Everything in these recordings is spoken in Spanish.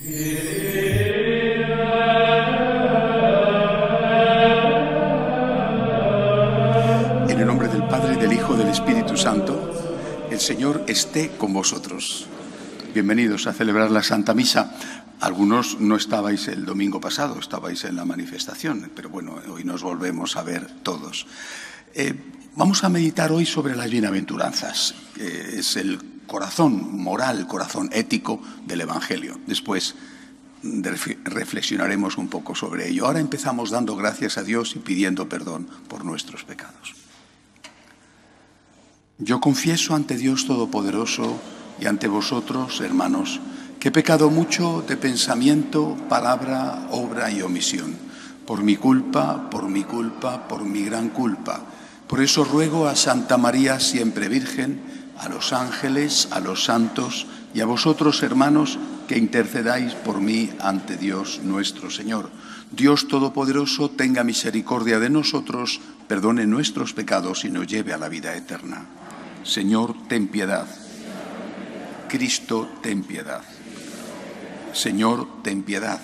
En el nombre del Padre, del Hijo, del Espíritu Santo, el Señor esté con vosotros. Bienvenidos a celebrar la Santa Misa. Algunos no estabais el domingo pasado, estabais en la manifestación, pero bueno, hoy nos volvemos a ver todos. Vamos a meditar hoy sobre las bienaventuranzas, que es el corazón moral, el corazón ético del Evangelio. Después reflexionaremos un poco sobre ello. Ahora empezamos dando gracias a Dios y pidiendo perdón por nuestros pecados. Yo confieso ante Dios Todopoderoso y ante vosotros, hermanos, que he pecado mucho de pensamiento, palabra, obra y omisión, por mi culpa, por mi gran culpa. Por eso ruego a Santa María, siempre Virgen, a los ángeles, a los santos y a vosotros, hermanos, que intercedáis por mí ante Dios nuestro Señor. Dios Todopoderoso tenga misericordia de nosotros, perdone nuestros pecados y nos lleve a la vida eterna. Señor, ten piedad. Cristo, ten piedad. Señor, ten piedad.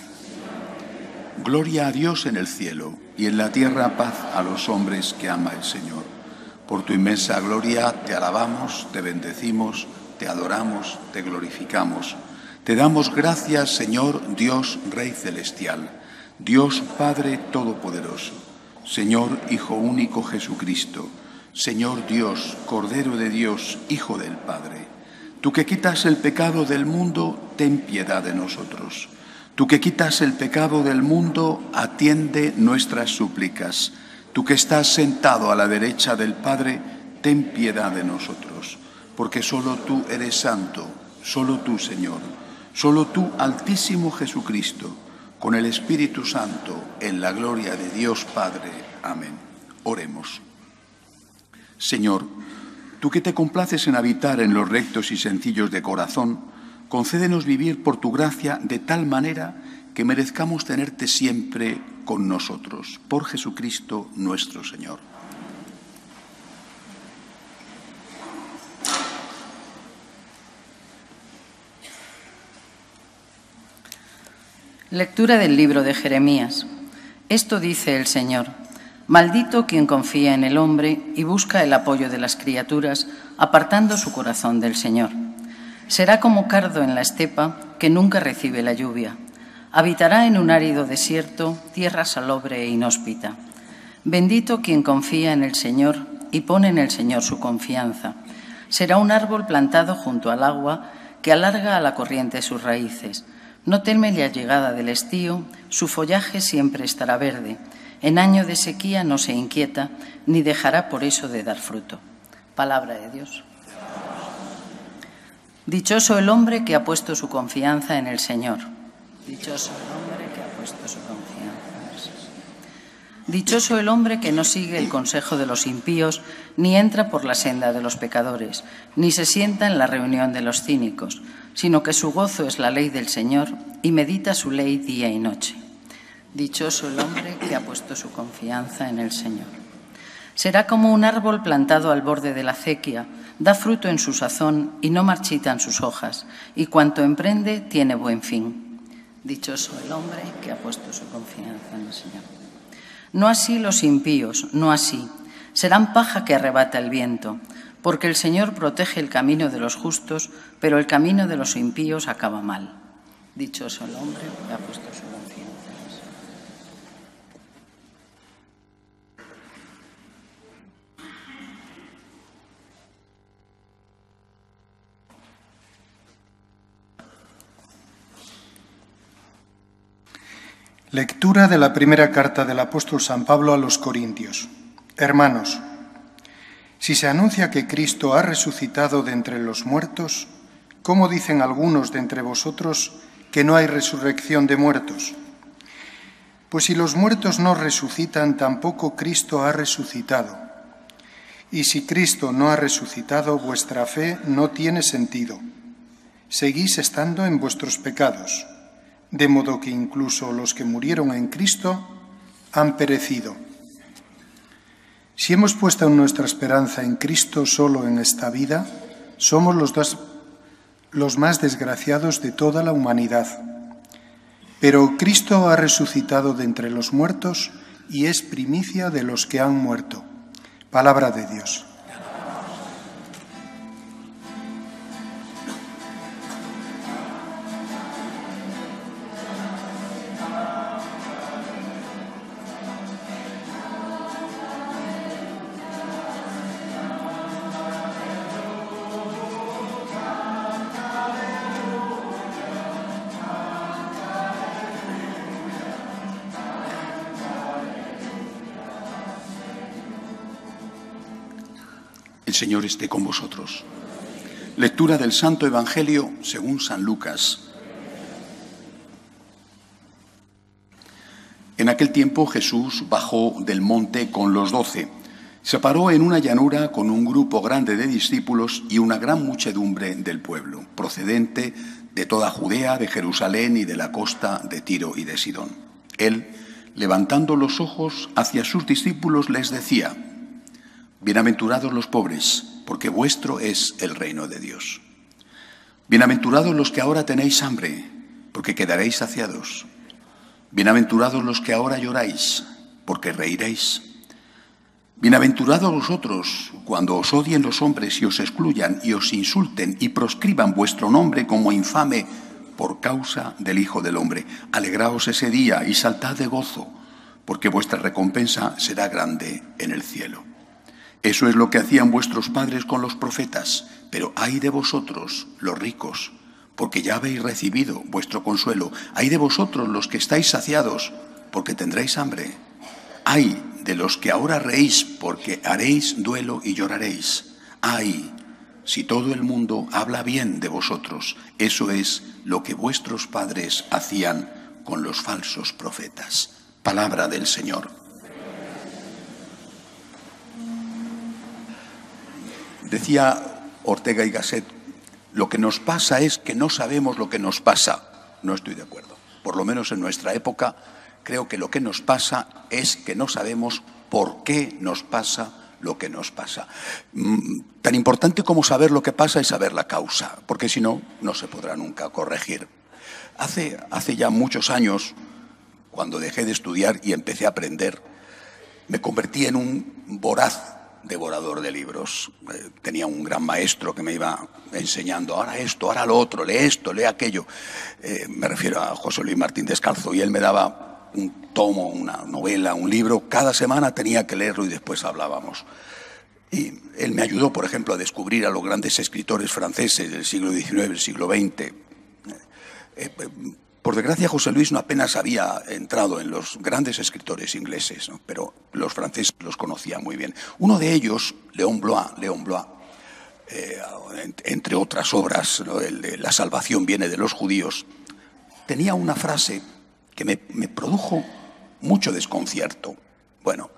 Gloria a Dios en el cielo y en la tierra paz a los hombres que ama el Señor. Por tu inmensa gloria te alabamos, te bendecimos, te adoramos, te glorificamos. Te damos gracias, Señor Dios Rey Celestial, Dios Padre Todopoderoso, Señor Hijo único Jesucristo, Señor Dios, Cordero de Dios, Hijo del Padre. Tú que quitas el pecado del mundo, ten piedad de nosotros. Tú que quitas el pecado del mundo, atiende nuestras súplicas. Tú que estás sentado a la derecha del Padre, ten piedad de nosotros. Porque solo tú eres santo, solo tú, Señor, solo tú, Altísimo Jesucristo, con el Espíritu Santo, en la gloria de Dios Padre. Amén. Oremos. Señor, tú que te complaces en habitar en los rectos y sencillos de corazón, concédenos vivir por tu gracia de tal manera que merezcamos tenerte siempre con nosotros. Por Jesucristo nuestro Señor. Lectura del libro de Jeremías. Esto dice el Señor: maldito quien confía en el hombre y busca el apoyo de las criaturas, apartando su corazón del Señor. Será como cardo en la estepa que nunca recibe la lluvia. Habitará en un árido desierto, tierra salobre e inhóspita. Bendito quien confía en el Señor y pone en el Señor su confianza. Será un árbol plantado junto al agua que alarga a la corriente sus raíces. No teme la llegada del estío, su follaje siempre estará verde. En año de sequía no se inquieta, ni dejará por eso de dar fruto. Palabra de Dios. Dichoso el hombre que ha puesto su confianza en el Señor. Dichoso el hombre que ha puesto su confianza en el Señor. Dichoso el hombre que no sigue el consejo de los impíos, ni entra por la senda de los pecadores, ni se sienta en la reunión de los cínicos, sino que su gozo es la ley del Señor y medita su ley día y noche. Dichoso el hombre que ha puesto su confianza en el Señor. Será como un árbol plantado al borde de la acequia, da fruto en su sazón y no marchitan sus hojas, y cuanto emprende tiene buen fin. Dichoso el hombre que ha puesto su confianza en el Señor. No así los impíos, no así. Serán paja que arrebata el viento, porque el Señor protege el camino de los justos, pero el camino de los impíos acaba mal. Dichoso el hombre que ha puesto su confianza en el Señor. Lectura de la primera carta del apóstol San Pablo a los Corintios. Hermanos, si se anuncia que Cristo ha resucitado de entre los muertos, ¿cómo dicen algunos de entre vosotros que no hay resurrección de muertos? Pues si los muertos no resucitan, tampoco Cristo ha resucitado. Y si Cristo no ha resucitado, vuestra fe no tiene sentido. Seguís estando en vuestros pecados, de modo que incluso los que murieron en Cristo han perecido. Si hemos puesto nuestra esperanza en Cristo solo en esta vida, somos los más desgraciados de toda la humanidad. Pero Cristo ha resucitado de entre los muertos y es primicia de los que han muerto. Palabra de Dios. El Señor esté con vosotros. Lectura del Santo Evangelio según San Lucas. En aquel tiempo Jesús bajó del monte con los 12. Se paró en una llanura con un grupo grande de discípulos y una gran muchedumbre del pueblo, procedente de toda Judea, de Jerusalén y de la costa de Tiro y de Sidón. Él, levantando los ojos hacia sus discípulos, les decía: bienaventurados los pobres, porque vuestro es el reino de Dios. Bienaventurados los que ahora tenéis hambre, porque quedaréis saciados. Bienaventurados los que ahora lloráis, porque reiréis. Bienaventurados vosotros cuando os odien los hombres y os excluyan y os insulten y proscriban vuestro nombre como infame por causa del Hijo del Hombre. Alegraos ese día y saltad de gozo, porque vuestra recompensa será grande en el cielo. Eso es lo que hacían vuestros padres con los profetas, pero ay de vosotros, los ricos, porque ya habéis recibido vuestro consuelo. Ay de vosotros, los que estáis saciados, porque tendréis hambre. Ay de los que ahora reís, porque haréis duelo y lloraréis. Ay, si todo el mundo habla bien de vosotros. Eso es lo que vuestros padres hacían con los falsos profetas. Palabra del Señor. Decía Ortega y Gasset, lo que nos pasa es que no sabemos lo que nos pasa. No estoy de acuerdo. Por lo menos en nuestra época, creo que lo que nos pasa es que no sabemos por qué nos pasa lo que nos pasa. Tan importante como saber lo que pasa es saber la causa, porque si no, no se podrá nunca corregir. Hace ya muchos años, cuando dejé de estudiar y empecé a aprender, me convertí en un voraz devorador de libros. Tenía un gran maestro que me iba enseñando, ahora esto, ahora lo otro, lee esto, lee aquello. Me refiero a José Luis Martín Descalzo, y él me daba un tomo, una novela, un libro. Cada semana tenía que leerlo y después hablábamos. Y él me ayudó, por ejemplo, a descubrir a los grandes escritores franceses del siglo XIX, del siglo XX. Por desgracia, José Luis no apenas había entrado en los grandes escritores ingleses, ¿no? Pero los franceses los conocía muy bien. Uno de ellos, Léon Blois, entre otras obras, ¿no? El de La salvación viene de los judíos, tenía una frase que me produjo mucho desconcierto. Bueno,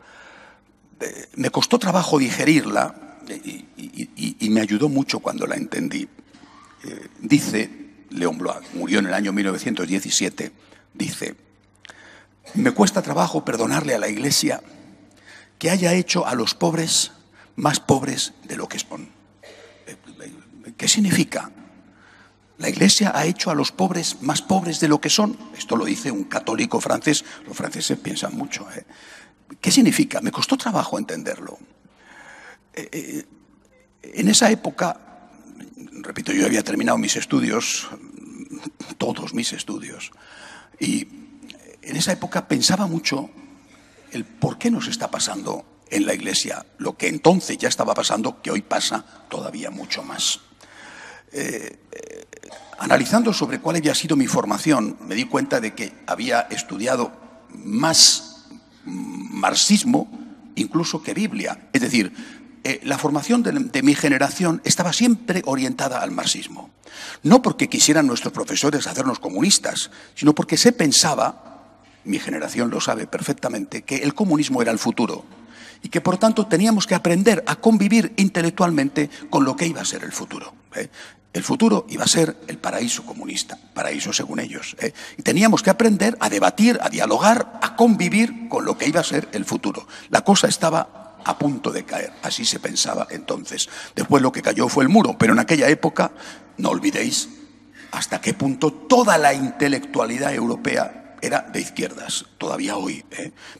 me costó trabajo digerirla y me ayudó mucho cuando la entendí. Dice Léon Blois, murió en el año 1917, dice: me cuesta trabajo perdonarle a la Iglesia que haya hecho a los pobres más pobres de lo que son. ¿Qué significa? La Iglesia ha hecho a los pobres más pobres de lo que son. Esto lo dice un católico francés. Los franceses piensan mucho. ¿Qué significa? Me costó trabajo entenderlo. En esa época, repito, yo había terminado mis estudios, todos mis estudios, y en esa época pensaba mucho el por qué nos está pasando en la Iglesia lo que entonces ya estaba pasando, que hoy pasa todavía mucho más. Analizando sobre cuál había sido mi formación, me di cuenta de que había estudiado más marxismo incluso que Biblia. Es decir, la formación de mi generación estaba siempre orientada al marxismo. No porque quisieran nuestros profesores hacernos comunistas, sino porque se pensaba, mi generación lo sabe perfectamente, que el comunismo era el futuro y que por tanto teníamos que aprender a convivir intelectualmente con lo que iba a ser el futuro. El futuro iba a ser el paraíso comunista, paraíso según ellos. Y teníamos que aprender a debatir, a dialogar, a convivir con lo que iba a ser el futuro. La cosa estaba a punto de caer, así se pensaba entonces. Después lo que cayó fue el muro, pero en aquella época, no olvidéis, hasta qué punto toda la intelectualidad europea era de izquierdas, todavía hoy,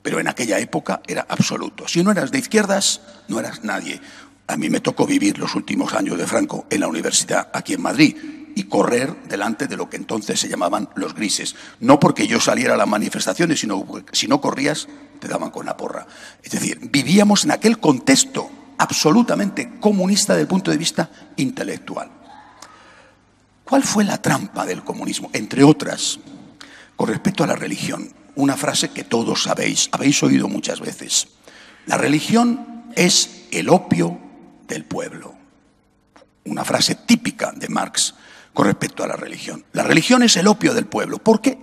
pero en aquella época era absoluto. Si no eras de izquierdas, no eras nadie. A mí me tocó vivir los últimos años de Franco en la universidad aquí en Madrid y correr delante de lo que entonces se llamaban los grises. No porque yo saliera a las manifestaciones, sino porque si no corrías te daban con la porra. Es decir, vivíamos en aquel contexto absolutamente comunista desde el punto de vista intelectual. ¿Cuál fue la trampa del comunismo? Entre otras, con respecto a la religión, una frase que todos sabéis, habéis oído muchas veces. La religión es el opio del pueblo. Una frase típica de Marx con respecto a la religión. La religión es el opio del pueblo. ¿Por qué?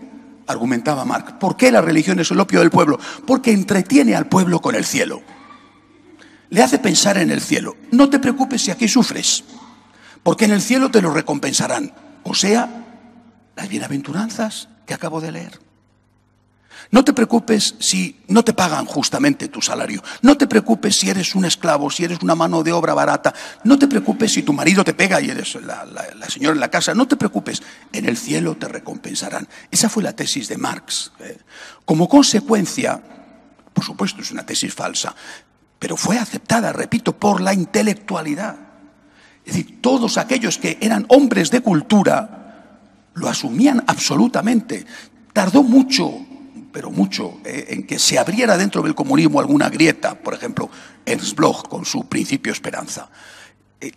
Argumentaba Marx. ¿Por qué la religión es el opio del pueblo? Porque entretiene al pueblo con el cielo. Le hace pensar en el cielo. No te preocupes si aquí sufres, porque en el cielo te lo recompensarán. O sea, las bienaventuranzas que acabo de leer. No te preocupes si no te pagan justamente tu salario. No te preocupes si eres un esclavo, si eres una mano de obra barata. No te preocupes si tu marido te pega y eres la señora en la casa. No te preocupes, en el cielo te recompensarán. Esa fue la tesis de Marx. Como consecuencia, por supuesto es una tesis falsa, pero fue aceptada, repito, por la intelectualidad. Es decir, todos aquellos que eran hombres de cultura lo asumían absolutamente. Tardó mucho, pero mucho, en que se abriera dentro del comunismo alguna grieta. Por ejemplo, Ernst Bloch con su Principio Esperanza.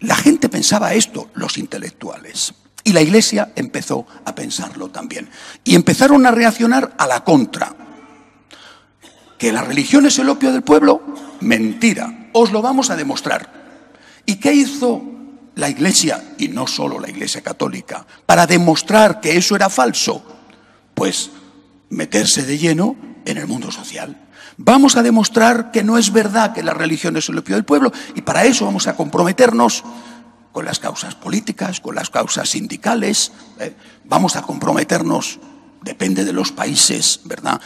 La gente pensaba esto, los intelectuales. Y la Iglesia empezó a pensarlo también. Y empezaron a reaccionar a la contra. ¿Que la religión es el opio del pueblo? Mentira. Os lo vamos a demostrar. ¿Y qué hizo la Iglesia, y no solo la Iglesia católica, para demostrar que eso era falso? Pues meterse de lleno en el mundo social. Vamos a demostrar que no es verdad que la religión es el opio del pueblo, y para eso vamos a comprometernos con las causas políticas, con las causas sindicales, vamos a comprometernos, depende de los países, ¿verdad?,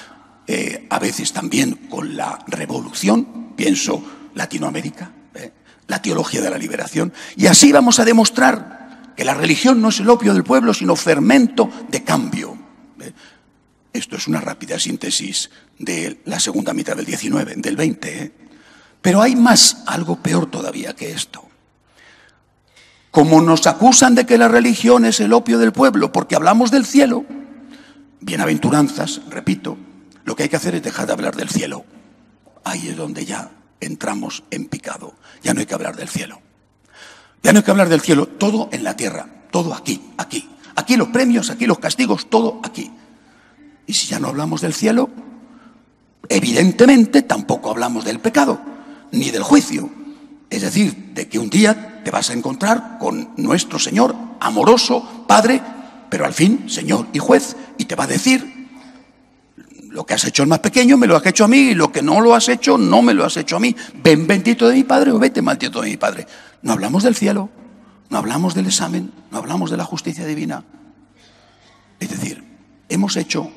a veces también con la revolución, pienso Latinoamérica, la teología de la liberación, y así vamos a demostrar que la religión no es el opio del pueblo, sino fermento de cambio. Esto es una rápida síntesis de la segunda mitad del 19, del 20. Pero hay más, algo peor todavía que esto. Como nos acusan de que la religión es el opio del pueblo porque hablamos del cielo, bienaventuranzas, repito, lo que hay que hacer es dejar de hablar del cielo. Ahí es donde ya entramos en picado. Ya no hay que hablar del cielo. Ya no hay que hablar del cielo, todo en la tierra, todo aquí, aquí. Aquí los premios, aquí los castigos, todo aquí. Y si ya no hablamos del cielo, evidentemente tampoco hablamos del pecado, ni del juicio. Es decir, de que un día te vas a encontrar con nuestro Señor, amoroso, Padre, pero al fin Señor y juez, y te va a decir: lo que has hecho el más pequeño me lo has hecho a mí, y lo que no lo has hecho no me lo has hecho a mí. Ven bendito de mi Padre o vete maldito de mi Padre. No hablamos del cielo, no hablamos del examen, no hablamos de la justicia divina. Es decir, hemos hecho,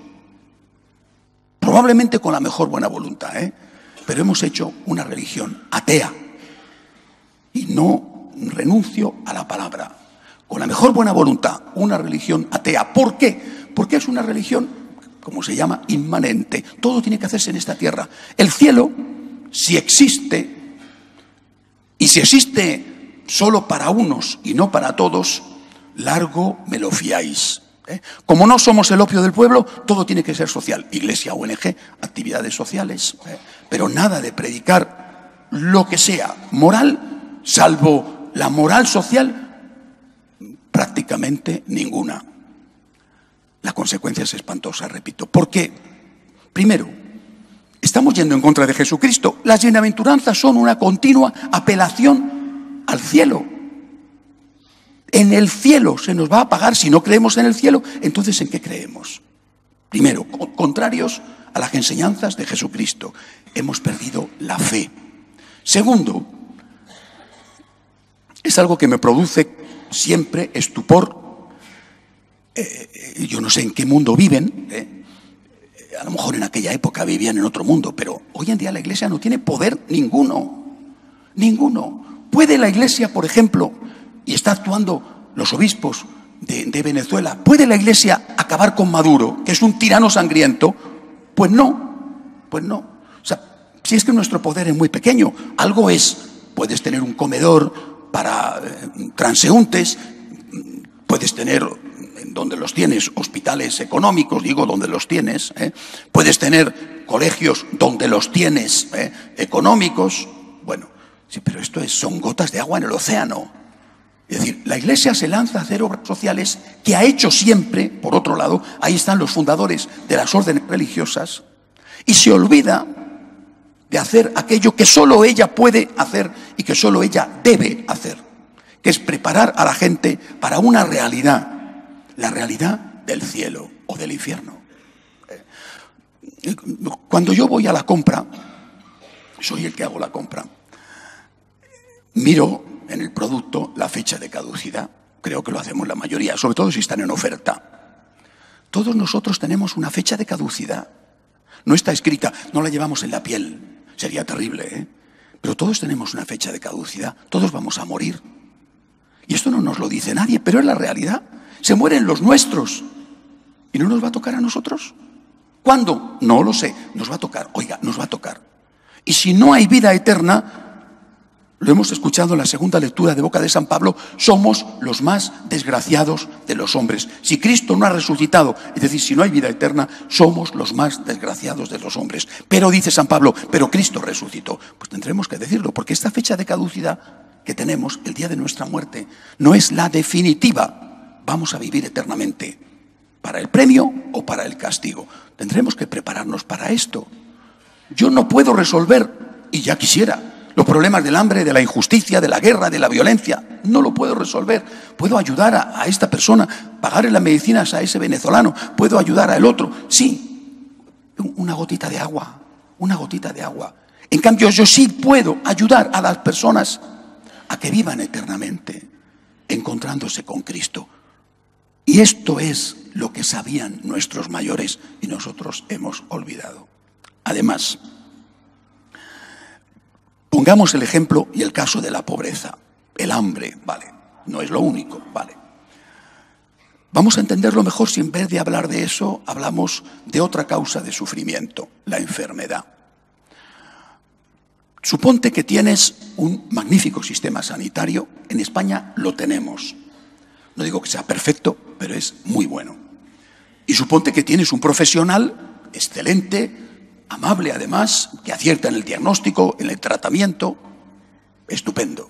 probablemente con la mejor buena voluntad, pero hemos hecho una religión atea. Y no renuncio a la palabra. Con la mejor buena voluntad, una religión atea. ¿Por qué? Porque es una religión, como se llama, inmanente. Todo tiene que hacerse en esta tierra. El cielo, si existe, y si existe solo para unos y no para todos, largo me lo fiáis. Como no somos el opio del pueblo, todo tiene que ser social. Iglesia, ONG, actividades sociales. Pero nada de predicar lo que sea moral, salvo la moral social, prácticamente ninguna. La consecuencia es espantosa, repito. Porque, primero, estamos yendo en contra de Jesucristo. Las bienaventuranzas son una continua apelación al cielo. En el cielo se nos va a pagar. Si no creemos en el cielo, entonces ¿en qué creemos? Primero, contrarios a las enseñanzas de Jesucristo. Hemos perdido la fe. Segundo, es algo que me produce siempre estupor. Yo no sé en qué mundo viven, a lo mejor en aquella época vivían en otro mundo, pero hoy en día la Iglesia no tiene poder ninguno. Ninguno. ¿Puede la Iglesia, por ejemplo, y está actuando los obispos, de Venezuela. ¿Puede la Iglesia acabar con Maduro, que es un tirano sangriento? Pues no, pues no. O sea, si es que nuestro poder es muy pequeño, algo es. Puedes tener un comedor para transeúntes, puedes tener, donde los tienes, hospitales económicos, digo, donde los tienes, puedes tener colegios donde los tienes, económicos. Bueno, sí, pero esto son gotas de agua en el océano. Es decir, la Iglesia se lanza a hacer obras sociales que ha hecho siempre. Por otro lado, ahí están los fundadores de las órdenes religiosas, y se olvida de hacer aquello que solo ella puede hacer y que solo ella debe hacer, que es preparar a la gente para una realidad, la realidad del cielo o del infierno. Cuando yo voy a la compra, soy el que hago la compra, miro en el producto la fecha de caducidad. Creo que lo hacemos la mayoría, sobre todo si están en oferta. Todos nosotros tenemos una fecha de caducidad. No está escrita, no la llevamos en la piel. Sería terrible, ¿eh? Pero todos tenemos una fecha de caducidad. Todos vamos a morir. Y esto no nos lo dice nadie, pero es la realidad. Se mueren los nuestros. ¿Y no nos va a tocar a nosotros? ¿Cuándo? No lo sé. Nos va a tocar. Oiga, nos va a tocar. Y si no hay vida eterna, lo hemos escuchado en la segunda lectura de boca de San Pablo, somos los más desgraciados de los hombres. Si Cristo no ha resucitado, es decir, si no hay vida eterna, somos los más desgraciados de los hombres. Pero dice San Pablo, pero Cristo resucitó. Pues tendremos que decirlo, porque esta fecha de caducidad que tenemos, el día de nuestra muerte, no es la definitiva. Vamos a vivir eternamente, para el premio o para el castigo. Tendremos que prepararnos para esto. Yo no puedo resolver, y ya quisiera, los problemas del hambre, de la injusticia, de la guerra, de la violencia. No lo puedo resolver. Puedo ayudar a esta persona, pagarle las medicinas a ese venezolano. Puedo ayudar al otro. Sí, una gotita de agua, una gotita de agua. En cambio, yo sí puedo ayudar a las personas a que vivan eternamente, encontrándose con Cristo. Y esto es lo que sabían nuestros mayores y nosotros hemos olvidado. Además, pongamos el ejemplo y el caso de la pobreza, el hambre, vale, no es lo único, vale. Vamos a entenderlo mejor si en vez de hablar de eso, hablamos de otra causa de sufrimiento, la enfermedad. Suponte que tienes un magnífico sistema sanitario, en España lo tenemos. No digo que sea perfecto, pero es muy bueno. Y suponte que tienes un profesional excelente, amable además, que acierta en el diagnóstico, en el tratamiento, estupendo.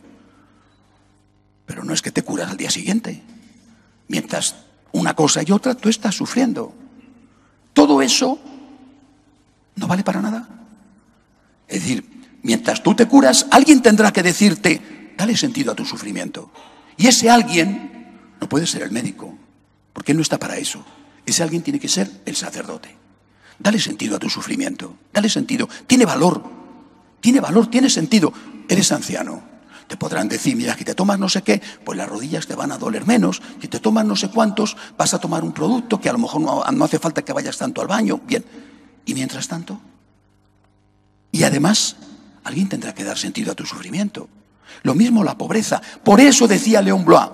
Pero no es que te curas al día siguiente. Mientras una cosa y otra, tú estás sufriendo. Todo eso no vale para nada. Es decir, mientras tú te curas, alguien tendrá que decirte, dale sentido a tu sufrimiento. Y ese alguien no puede ser el médico, porque él no está para eso. Ese alguien tiene que ser el sacerdote. Dale sentido a tu sufrimiento, dale sentido. Tiene valor, tiene sentido. Eres anciano. Te podrán decir, mira, que te tomas no sé qué, pues las rodillas te van a doler menos. Si te tomas no sé cuántos, vas a tomar un producto que a lo mejor no hace falta que vayas tanto al baño. Bien. ¿Y mientras tanto? Y además, alguien tendrá que dar sentido a tu sufrimiento. Lo mismo la pobreza. Por eso decía León Blois,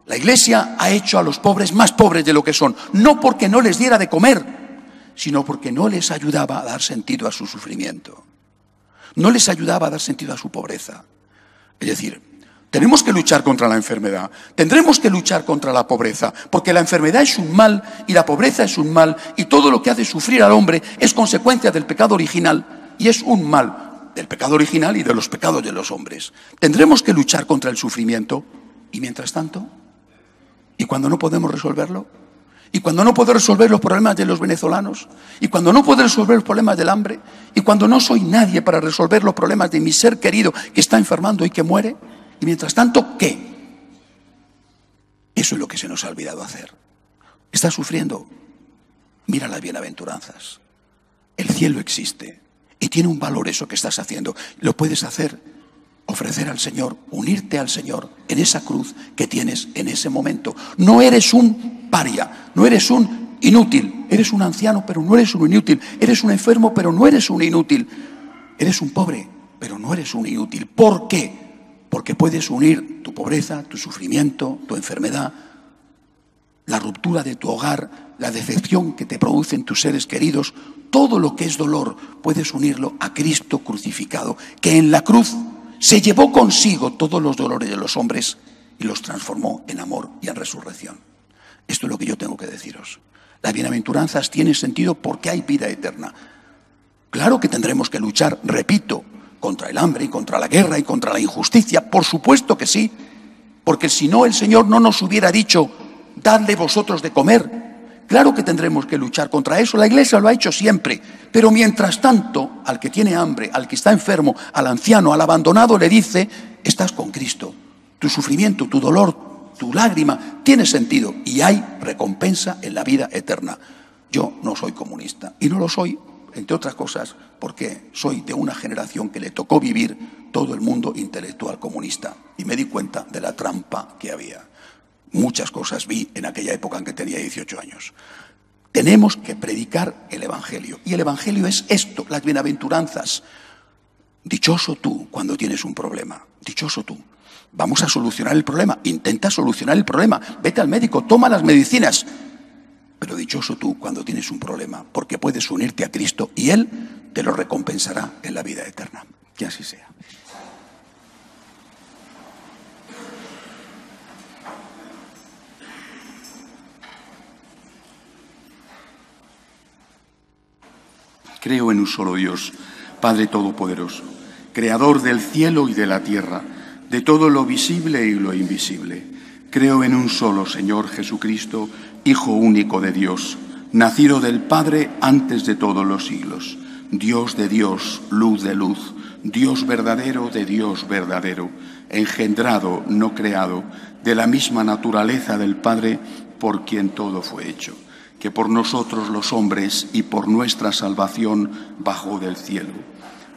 la Iglesia ha hecho a los pobres más pobres de lo que son. No porque no les diera de comer, sino porque no les ayudaba a dar sentido a su sufrimiento. No les ayudaba a dar sentido a su pobreza. Es decir, tenemos que luchar contra la enfermedad, tendremos que luchar contra la pobreza, porque la enfermedad es un mal y la pobreza es un mal, y todo lo que hace sufrir al hombre es consecuencia del pecado original, y es un mal del pecado original y de los pecados de los hombres. Tendremos que luchar contra el sufrimiento, y mientras tanto, ¿y cuando no podemos resolverlo? Y cuando no puedo resolver los problemas de los venezolanos, y cuando no puedo resolver los problemas del hambre, y cuando no soy nadie para resolver los problemas de mi ser querido que está enfermando y que muere, y mientras tanto, ¿qué? Eso es lo que se nos ha olvidado hacer. ¿Estás sufriendo? Mira las bienaventuranzas. El cielo existe y tiene un valor eso que estás haciendo. Lo puedes hacer, ofrecer al Señor, unirte al Señor en esa cruz que tienes en ese momento. No eres un paria, no eres un inútil, eres un anciano pero no eres un inútil, eres un enfermo pero no eres un inútil, eres un pobre pero no eres un inútil. ¿Por qué? Porque puedes unir tu pobreza, tu sufrimiento, tu enfermedad la ruptura de tu hogar, la decepción que te producen tus seres queridos, todo lo que es dolor, puedes unirlo a Cristo crucificado, que en la cruz se llevó consigo todos los dolores de los hombres y los transformó en amor y en resurrección. Esto es lo que yo tengo que deciros. Las bienaventuranzas tienen sentido porque hay vida eterna. Claro que tendremos que luchar, repito, contra el hambre y contra la guerra y contra la injusticia, por supuesto que sí, porque si no el Señor no nos hubiera dicho, dadle vosotros de comer. Claro que tendremos que luchar contra eso, la Iglesia lo ha hecho siempre, pero mientras tanto, al que tiene hambre, al que está enfermo, al anciano, al abandonado, le dice, estás con Cristo, tu sufrimiento, tu dolor, tu lágrima, tiene sentido y hay recompensa en la vida eterna. Yo no soy comunista y no lo soy, entre otras cosas, porque soy de una generación que le tocó vivir todo el mundo intelectual comunista y me di cuenta de la trampa que había. Muchas cosas vi en aquella época en que tenía 18 años. Tenemos que predicar el Evangelio. Y el Evangelio es esto, las bienaventuranzas. Dichoso tú cuando tienes un problema. Dichoso tú. Vamos a solucionar el problema. Intenta solucionar el problema. Vete al médico, toma las medicinas. Pero dichoso tú cuando tienes un problema, porque puedes unirte a Cristo y Él te lo recompensará en la vida eterna. Que así sea. Creo en un solo Dios, Padre Todopoderoso, Creador del cielo y de la tierra, de todo lo visible y lo invisible. Creo en un solo Señor Jesucristo, Hijo único de Dios, nacido del Padre antes de todos los siglos, Dios de Dios, luz de luz, Dios verdadero de Dios verdadero, engendrado, no creado, de la misma naturaleza del Padre, por quien todo fue hecho, que por nosotros los hombres y por nuestra salvación bajó del cielo.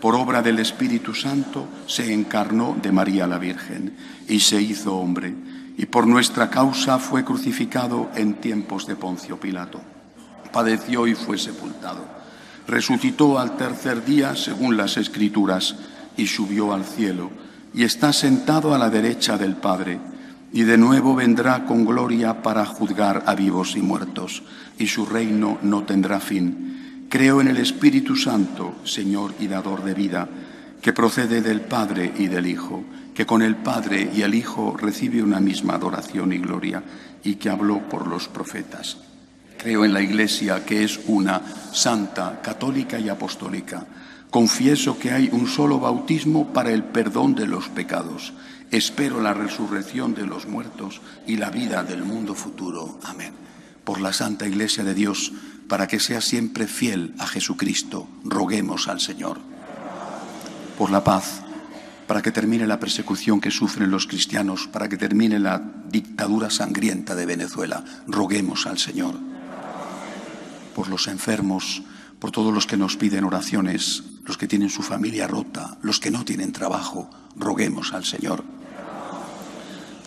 Por obra del Espíritu Santo se encarnó de María la Virgen y se hizo hombre, y por nuestra causa fue crucificado en tiempos de Poncio Pilato. Padeció y fue sepultado. Resucitó al tercer día, según las Escrituras, y subió al cielo, y está sentado a la derecha del Padre, y de nuevo vendrá con gloria para juzgar a vivos y muertos, y su reino no tendrá fin. Creo en el Espíritu Santo, Señor y dador de vida, que procede del Padre y del Hijo, que con el Padre y el Hijo recibe una misma adoración y gloria, y que habló por los profetas. Creo en la Iglesia, que es una, santa, católica y apostólica. Confieso que hay un solo bautismo para el perdón de los pecados. Espero la resurrección de los muertos y la vida del mundo futuro. Amén. Por la Santa Iglesia de Dios, para que sea siempre fiel a Jesucristo, roguemos al Señor. Por la paz, para que termine la persecución que sufren los cristianos, para que termine la dictadura sangrienta de Venezuela, roguemos al Señor. Por los enfermos, por todos los que nos piden oraciones, los que tienen su familia rota, los que no tienen trabajo, roguemos al Señor.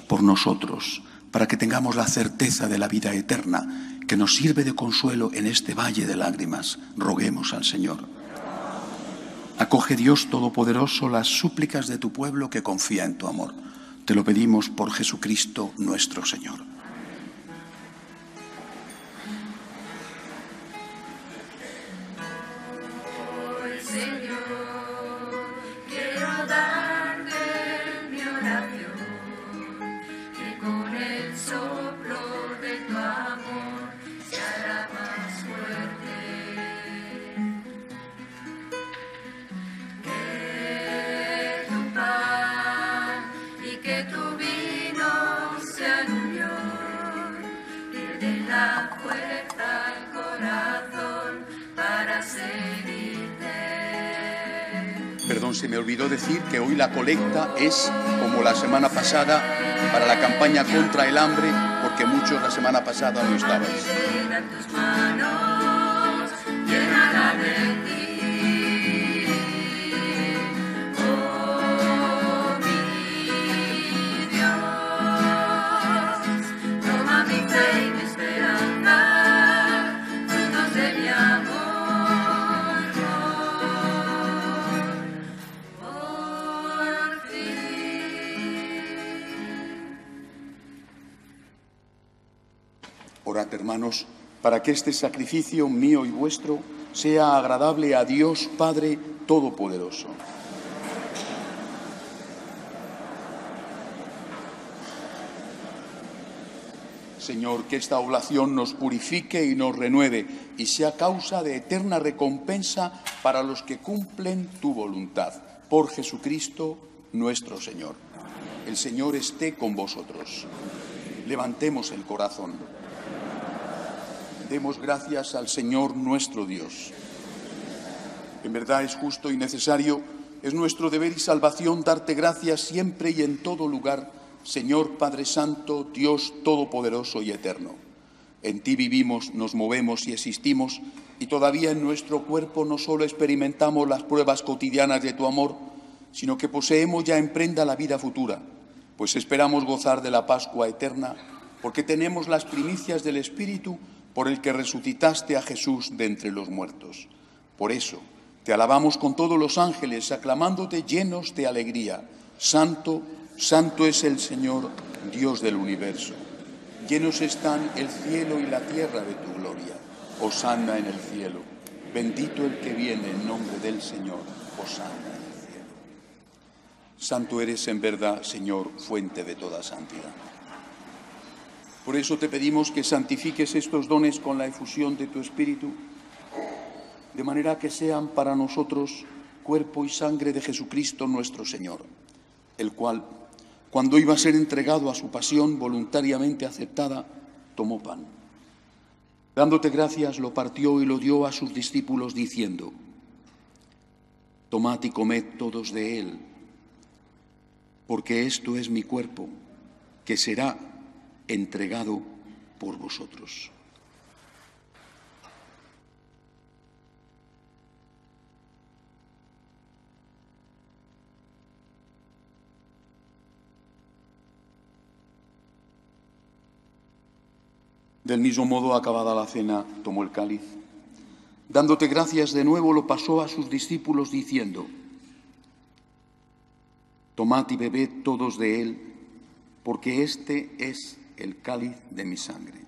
Por nosotros, para que tengamos la certeza de la vida eterna, que nos sirve de consuelo en este valle de lágrimas, roguemos al Señor. Acoge, Dios Todopoderoso, las súplicas de tu pueblo que confía en tu amor. Te lo pedimos por Jesucristo nuestro Señor. Perdón, se me olvidó decir que hoy la colecta es, como la semana pasada, para la campaña contra el hambre, porque muchos la semana pasada no estabais. para que este sacrificio mío y vuestro sea agradable a Dios Padre Todopoderoso. Señor, que esta oblación nos purifique y nos renueve y sea causa de eterna recompensa para los que cumplen tu voluntad. Por Jesucristo nuestro Señor. El Señor esté con vosotros. Levantemos el corazón. Demos gracias al Señor nuestro Dios. En verdad es justo y necesario, es nuestro deber y salvación darte gracias siempre y en todo lugar, Señor Padre Santo, Dios Todopoderoso y Eterno. En ti vivimos, nos movemos y existimos, y todavía en nuestro cuerpo no solo experimentamos las pruebas cotidianas de tu amor, sino que poseemos ya en prenda la vida futura, pues esperamos gozar de la Pascua eterna, porque tenemos las primicias del Espíritu por el que resucitaste a Jesús de entre los muertos. Por eso, te alabamos con todos los ángeles, aclamándote llenos de alegría. Santo, santo es el Señor, Dios del universo. Llenos están el cielo y la tierra de tu gloria. Hosanna en el cielo. Bendito el que viene en nombre del Señor. Hosanna en el cielo. Santo eres en verdad, Señor, fuente de toda santidad. Por eso te pedimos que santifiques estos dones con la efusión de tu Espíritu, de manera que sean para nosotros cuerpo y sangre de Jesucristo nuestro Señor, el cual, cuando iba a ser entregado a su pasión voluntariamente aceptada, tomó pan. Dándote gracias, lo partió y lo dio a sus discípulos, diciendo: Tomad y comed todos de él, porque esto es mi cuerpo, que será entregado por vosotros. Del mismo modo, acabada la cena, tomó el cáliz. Dándote gracias de nuevo, lo pasó a sus discípulos, diciendo: Tomad y bebed todos de él, porque este es el cáliz de mi sangre.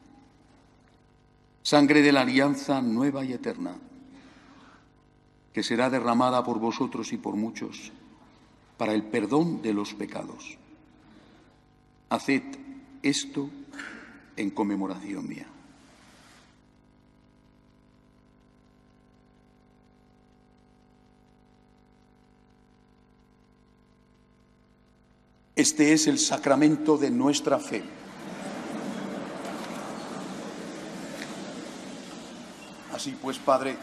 Sangre de la alianza nueva y eterna, que será derramada por vosotros y por muchos, para el perdón de los pecados. Haced esto en conmemoración mía. Este es el sacramento de nuestra fe. Así pues, Padre,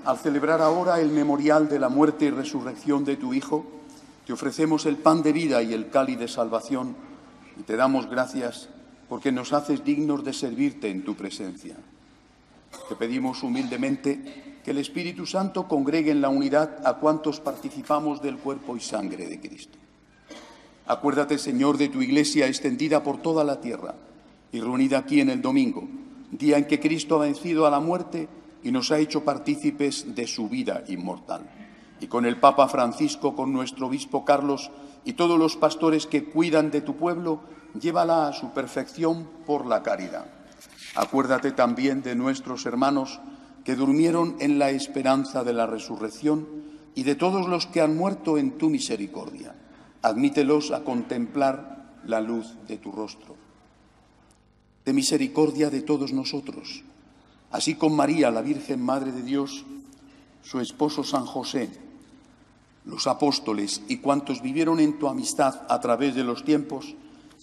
al celebrar ahora el memorial de la muerte y resurrección de tu Hijo, te ofrecemos el pan de vida y el cáliz de salvación, y te damos gracias porque nos haces dignos de servirte en tu presencia. Te pedimos humildemente que el Espíritu Santo congregue en la unidad a cuantos participamos del cuerpo y sangre de Cristo. Acuérdate, Señor, de tu Iglesia extendida por toda la tierra y reunida aquí en el domingo, día en que Cristo ha vencido a la muerte y nos ha hecho partícipes de su vida inmortal. Y con el Papa Francisco, con nuestro obispo Carlos y todos los pastores que cuidan de tu pueblo, llévala a su perfección por la caridad. Acuérdate también de nuestros hermanos que durmieron en la esperanza de la resurrección y de todos los que han muerto en tu misericordia. Admítelos a contemplar la luz de tu rostro. De misericordia de todos nosotros, así con María, la Virgen Madre de Dios, su esposo San José, los apóstoles y cuantos vivieron en tu amistad a través de los tiempos,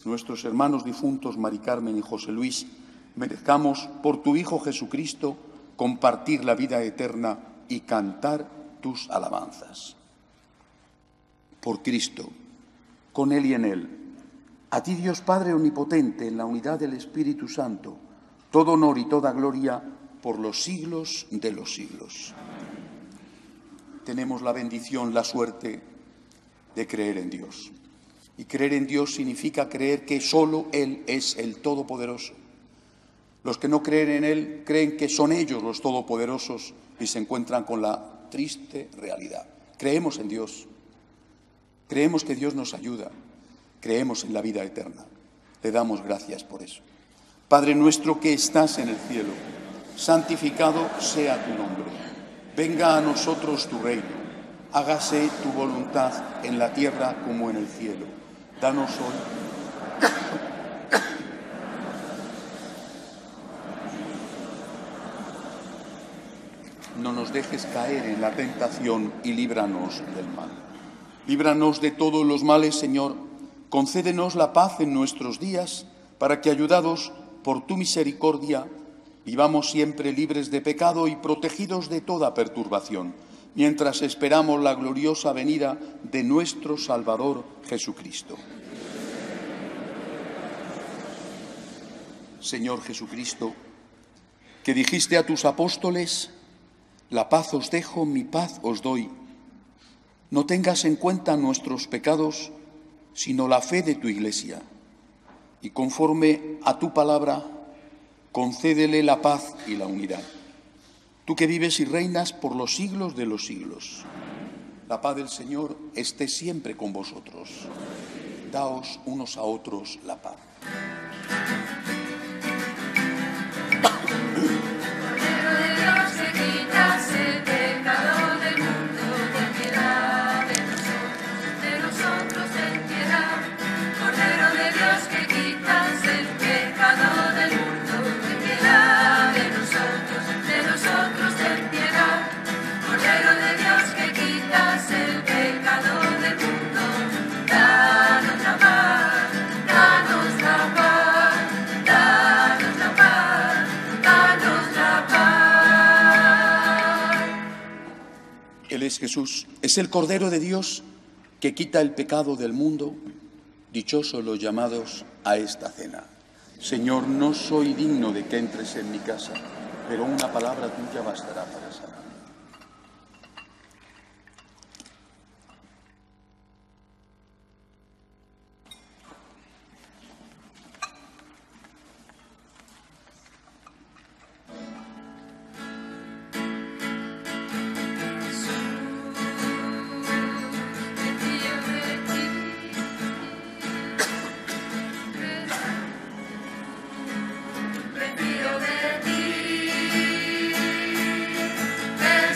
nuestros hermanos difuntos Mari Carmen y José Luis, merezcamos por tu Hijo Jesucristo compartir la vida eterna y cantar tus alabanzas. Por Cristo, con Él y en Él, a ti Dios Padre Omnipotente, en la unidad del Espíritu Santo, todo honor y toda gloria por los siglos de los siglos. Tenemos la bendición, la suerte de creer en Dios. Y creer en Dios significa creer que solo Él es el Todopoderoso. Los que no creen en Él creen que son ellos los todopoderosos y se encuentran con la triste realidad. Creemos en Dios. Creemos que Dios nos ayuda. Creemos en la vida eterna. Le damos gracias por eso. Padre nuestro que estás en el cielo, santificado sea tu nombre. Venga a nosotros tu reino. Hágase tu voluntad en la tierra como en el cielo. Danos hoy. No nos dejes caer en la tentación y líbranos del mal. Líbranos de todos los males, Señor. Concédenos la paz en nuestros días, para que, ayudados por tu misericordia, vivamos siempre libres de pecado y protegidos de toda perturbación, mientras esperamos la gloriosa venida de nuestro Salvador Jesucristo. Señor Jesucristo, que dijiste a tus apóstoles: la paz os dejo, mi paz os doy. No tengas en cuenta nuestros pecados, sino la fe de tu Iglesia. Y conforme a tu palabra, concédele la paz y la unidad. Tú que vives y reinas por los siglos de los siglos. La paz del Señor esté siempre con vosotros. Daos unos a otros la paz. Él es Jesús, es el Cordero de Dios que quita el pecado del mundo. Dichosos los llamados a esta cena. Señor, no soy digno de que entres en mi casa, pero una palabra tuya bastará para sanar. Hey!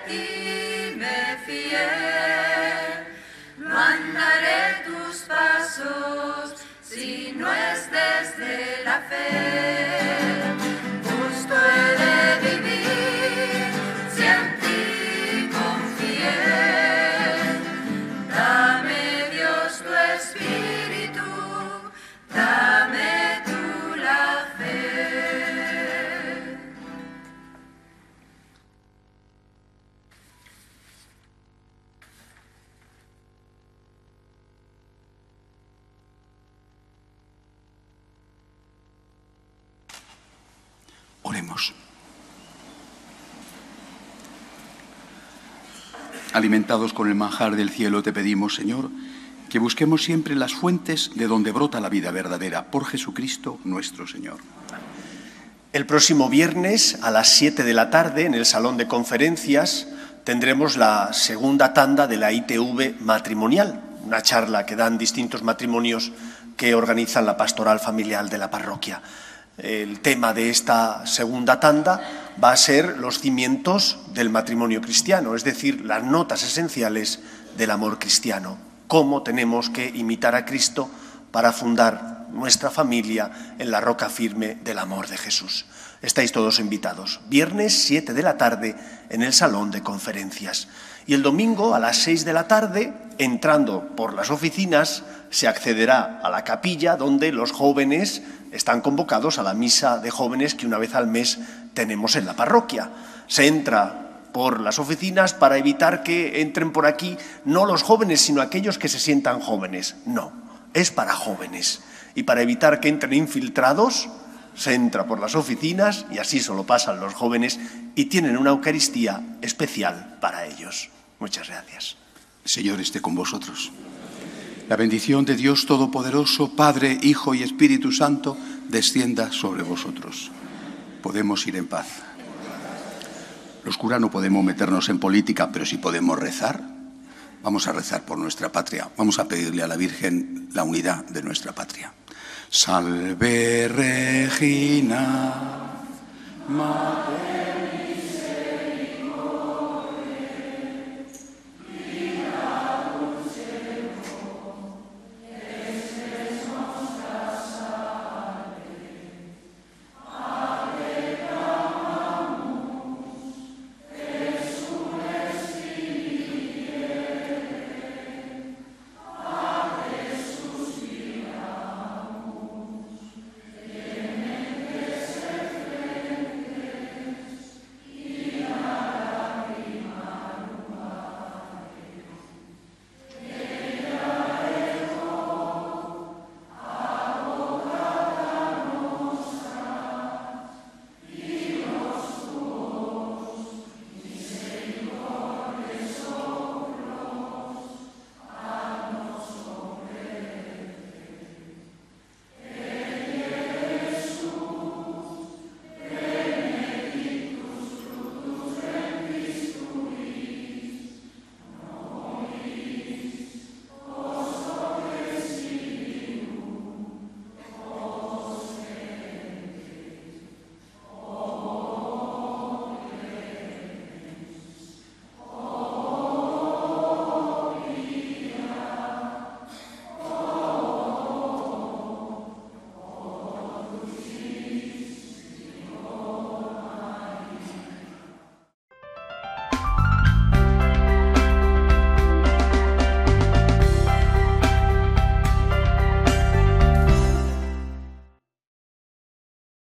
ti me fié, no andaré tus pasos si no es desde la fe. Justo he de vivir si en ti confié. Dame, Dios, tu espíritu, dame tú la fe. Oremos. Alimentados con el manjar del cielo, te pedimos, Señor, que busquemos siempre las fuentes de donde brota la vida verdadera, por Jesucristo nuestro Señor. El próximo viernes a las 7 de la tarde, en el Salón de Conferencias, tendremos la segunda tanda de la ITV matrimonial, una charla que dan distintos matrimonios que organizan la pastoral familiar de la parroquia. El tema de esta segunda tanda va a ser los cimientos del matrimonio cristiano, es decir, las notas esenciales del amor cristiano. Cómo tenemos que imitar a Cristo para fundar nuestra familia en la roca firme del amor de Jesús. Estáis todos invitados. Viernes 7 de la tarde en el Salón de Conferencias. Y el domingo a las 6 de la tarde, entrando por las oficinas, se accederá a la capilla donde los jóvenes están convocados a la misa de jóvenes que una vez al mes tenemos en la parroquia. Se entra por las oficinas para evitar que entren por aquí no los jóvenes, sino aquellos que se sientan jóvenes. No, es para jóvenes. Y para evitar que entren infiltrados, se entra por las oficinas y así solo pasan los jóvenes y tienen una Eucaristía especial para ellos. Muchas gracias. El Señor esté con vosotros. La bendición de Dios Todopoderoso, Padre, Hijo y Espíritu Santo, descienda sobre vosotros. Podemos ir en paz. Los curas no podemos meternos en política, pero sí podemos rezar. Vamos a rezar por nuestra patria. Vamos a pedirle a la Virgen la unidad de nuestra patria. Salve Regina, Madre.